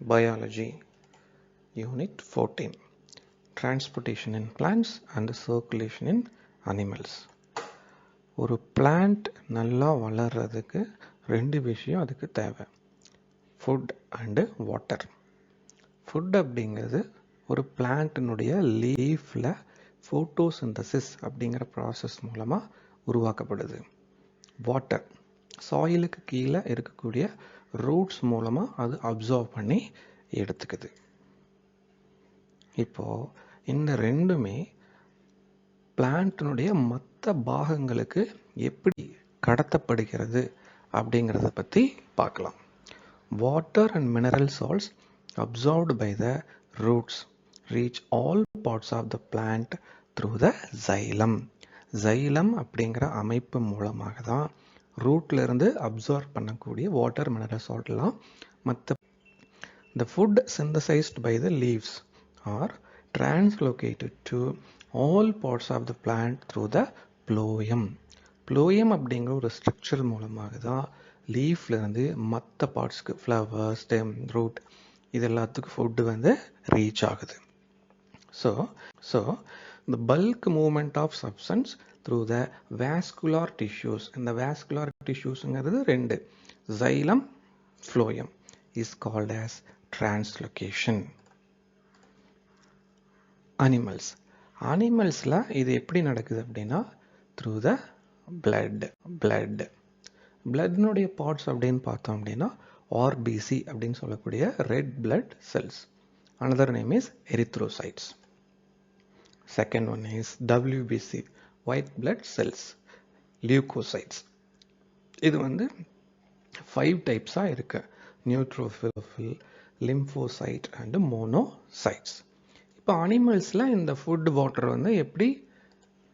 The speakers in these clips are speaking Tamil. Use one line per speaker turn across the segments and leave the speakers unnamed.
Biology, Unit 14, Transportation in Plants and Circulation in Animals. ஒரு பிளான்ட் நல்லா வளர்றதுக்கு ரெண்டு விஷயம் அதுக்கு தேவை, ஃபுட் அண்டு வாட்டர். ஃபுட் அப்படிங்கிறது ஒரு பிளான்ட்டினுடைய லீஃபில் ஃபோட்டோசிந்தசிஸ் அப்படிங்கிற ப்ராசஸ் மூலமாக உருவாக்கப்படுது. வாட்டர் சாயிலுக்கு கீழே இருக்கக்கூடிய ரூட்ஸ் மூலமாக அது அப்சர்வ் பண்ணி எடுத்துக்குது. இப்போது இந்த ரெண்டுமே பிளான்ட்டினுடைய மற்ற பாகங்களுக்கு எப்படி கடத்தப்படுகிறது அப்படிங்கிறத பற்றி பார்க்கலாம். Water and mineral salts absorbed by the roots reach all parts of the plant through the xylem. Xylem அப்படிங்கிற அமைப்பு மூலமாக தான் ரூட்லேருந்து அப்சார்ப் பண்ணக்கூடிய வாட்டர் மினரல் சால்ட்லாம் மற்ற the food synthesized by the leaves are translocated to all parts of the plant through the phloem. phloem அப்படிங்கிற ஒரு ஸ்ட்ரக்சர் மூலமாக தான் லீஃப்லேருந்து மற்ற பார்ட்ஸ்க்கு ஃப்ளவர், ஸ்டெம், ரூட் இது எல்லாத்துக்கும் ஃபுட்டு வந்து ரீச் ஆகுது. So the bulk movement of substance through the vascular tissues, இந்த vascular tissuesங்கிறது ரெண்டு, xylem, phloem, is called as translocation. அனிமல்ஸில் இது எப்படி நடக்குது அப்படின்னா த்ரூ த பிளட்னுடைய பார்ட்ஸ் அப்படின்னு பார்த்தோம் அப்படின்னா ஆர்பிசி அப்படின்னு சொல்லக்கூடிய red blood cells. Another name is erythrocytes. Second one is WBC white blood cells, leucocytes. இது வந்து 5 டைப்ஸாக இருக்கு, நியூட்ரோஃபில், லிம்போசைட் அண்ட் மோனோசைட்ஸ். இப்போ அனிமல்ஸில் இந்த ஃபுட் வாட்டர் வந்து எப்படி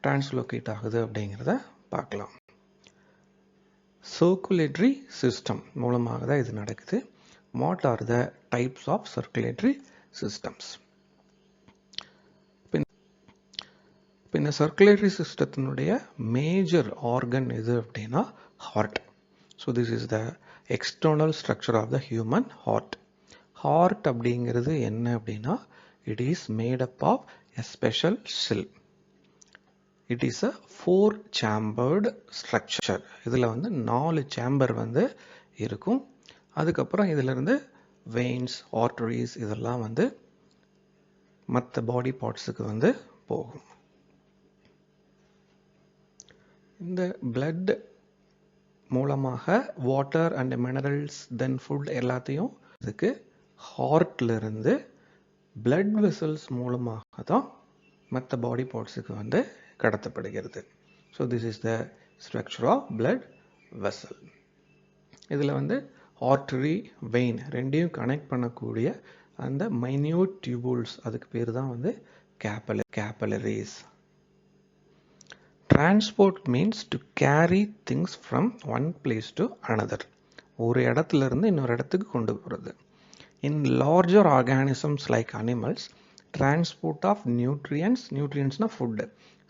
டிரான்ஸ்லோகேட் ஆகுது அப்படிங்கிறத பார்க்கலாம். சர்க்குலேட்டரி சிஸ்டம் மூலமாக தான் இது நடக்குது. What are the types of circulatory systems? இப்போ இந்த சர்க்குலேட்டரி சிஸ்டத்தினுடைய மேஜர் ஆர்கன் எது அப்படின்னா heart. So this is the external structure of the human heart. Heart அப்படிங்கிறது என்ன அப்படின்னா it is made up of a special cell. It is a 4 chambered structure. இதில் வந்து 4 சேம்பர் வந்து இருக்கும். அதுக்கப்புறம் இதிலிருந்து வெயின்ஸ், ஆர்டரிஸ் இதெல்லாம் வந்து மற்ற பாடி பார்ட்ஸுக்கு வந்து போகும். இந்த பிளட் மூலமாக water and minerals then food எல்லாத்தையும் இதுக்கு ஹார்ட்லேருந்து பிளட் வெசல்ஸ் மூலமாக தான் மற்ற பாடி பார்ட்ஸுக்கு வந்து கடத்தப்படுகிறது. So this is the structure of blood vessel. இதில் வந்து ஆர்டரி, வெயின் ரெண்டையும் கனெக்ட் பண்ணக்கூடிய அந்த மைன்யூட் டியூபுல்ஸ், அதுக்கு பேர் தான் வந்து கேப்பலரிஸ். Transport means to carry things from one place to another. ஒரு இடத்துல இருந்து இன்னொரு இடத்துக்கு கொண்டு போகிறது. In larger organisms like animals, transport of nutrientsனா food,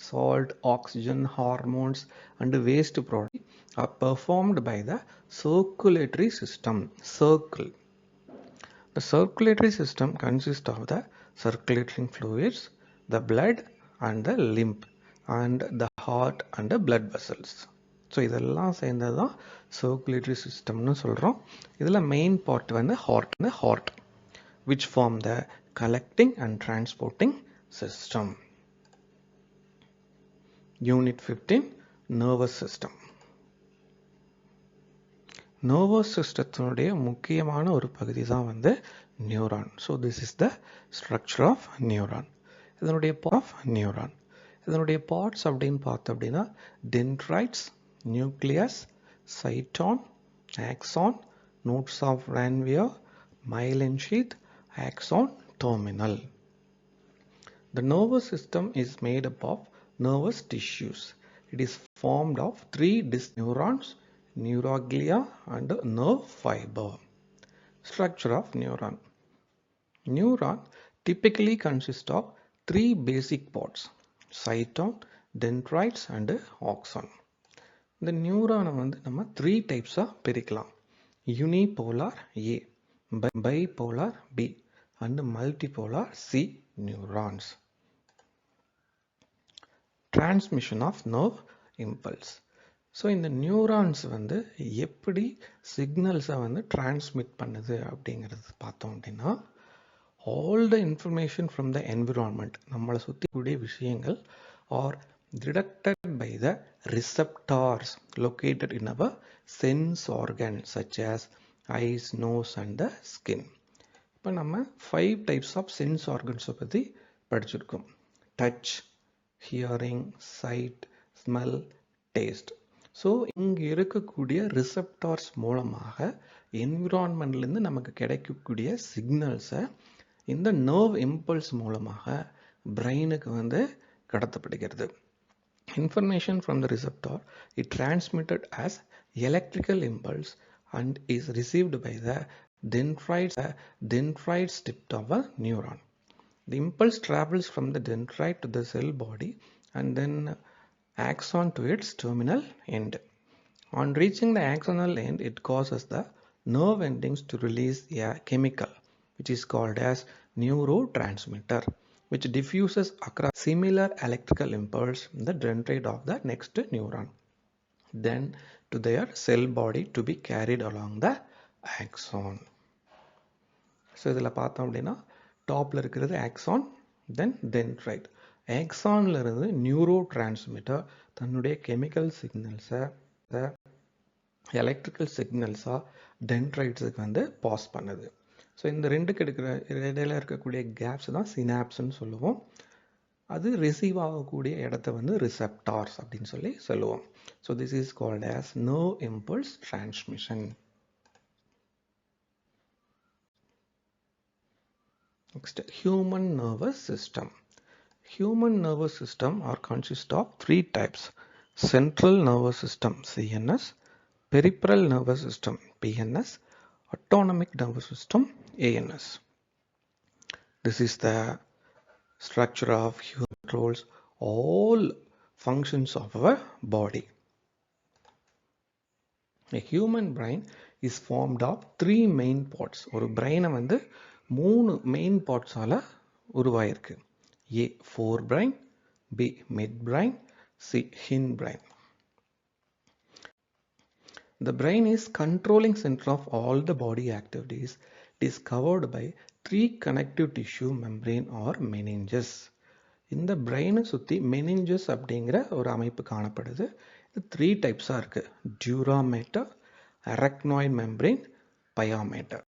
salt, oxygen, hormones and waste products are performed by the circulatory system. The circulatory system consists of the circulating fluids, the blood and the lymph and the heart and the blood vessels. So இதெல்லாம் சேர்ந்தது தான் சர்க்குலேட்டரி சிஸ்டம்னு சொல்கிறோம். இதில் மெயின் பார்ட் வந்து heart which form the collecting and transporting system. Unit 15, nervous system. Nervous சிஸ்டத்தினுடைய முக்கியமான ஒரு பகுதி தான் வந்து neuron. So this is the structure of neuron. இதனுடைய பார்ட்ஸ் அப்படின்னு பார்த்தோம் அப்படின்னா dendrites, nucleus, cyton, axon, nodes of Ranvier, myelin sheath, axon terminal. The nervous system is made up of nervous tissues. It is formed of 3 disc neurons, neuroglia and nerve fiber. Structure of neuron. Neuron typically consists of 3 basic parts, cyton, dendrites and axon. இந்த நியூரானை வந்து நம்ம 3 டைப்ஸாக பிரிக்கலாம். Unipolar A, bipolar B and multipolar C neurons. Transmission of nerve impulse. So இந்த நியூரான்ஸ் வந்து எப்படி சிக்னல்ஸை வந்து டிரான்ஸ்மிட் பண்ணுது அப்படிங்கிறது பார்த்தோம் அப்படின்னா, all the information from the environment, நம்மளை சுற்றி கூடிய விஷயங்கள் are detected by the receptors located in our sense organs such as eyes, nose and the skin. இப்போ நம்ம 5 types of sense organs பற்றி படிச்சிருக்கோம். touch, hearing, sight, smell, taste. So இங்கே இருக்கக்கூடிய ரிசப்டார்ஸ் மூலமாக என்விரான்மெண்ட்லேருந்து நமக்கு கிடைக்கக்கூடிய சிக்னல்ஸை இந்த நர்வ் இம்பல்ஸ் மூலமாக பிரெயினுக்கு வந்து கடத்தப்படுகிறது. Information from the receptor is transmitted as electrical impulse and is received by the dendrites tip of a neuron. The impulse travels from the dendrite to the cell body and then axon to its terminal end. On reaching the axonal end, it causes the nerve endings to release a chemical which is called as neurotransmitter, which diffuses across similar electrical impulse in the dendrite of the next neuron, then to their cell body to be carried along the axon. So இதில் பார்த்தோம் அப்படின்னா டாப்பில் இருக்கிறது axon, then dendrite. ஆக்சானில் இருந்து நியூரோ டிரான்ஸ்மிட்டர் தன்னுடைய கெமிக்கல் சிக்னல்ஸை எலக்ட்ரிக்கல் சிக்னல்ஸாக டென்ட்ரைட்ஸுக்கு வந்து பாஸ் பண்ணுது. ஸோ இந்த ரெண்டுக்கு இடையில இருக்கக்கூடிய கேப்ஸ் தான் சினாப்ஸ்ன்னு சொல்லுவோம். அது ரிசீவ் ஆகக்கூடிய இடத்த வந்து ரிசெப்டார்ஸ் அப்படின்னு சொல்லி சொல்லுவோம். So this is called as nerve impulse transmission. Next, human nervous system. Human nervous system are consist of 3 types: central nervous system CNS, peripheral nervous system PNS, autonomic nervous system ANS. This is the structure of human controls all functions of our body. A human brain is formed of 3 main parts. ஒரு brain வந்து 3 main parts ஆல உருவாயிருக்கு. A forebrain, B midbrain, C hindbrain. The brain is controlling center of all the body activities. It is covered by 3 connective tissue membrane or meninges. இந்த பிரெயினை சுற்றி மெனிஞ்சஸ் அப்படிங்கிற ஒரு அமைப்பு காணப்படுது. இது 3 டைப்ஸாக இருக்குது: டியூராமேட்டர், அரக்னாய்ட் மெம்பரேன், பயாமேட்டர்.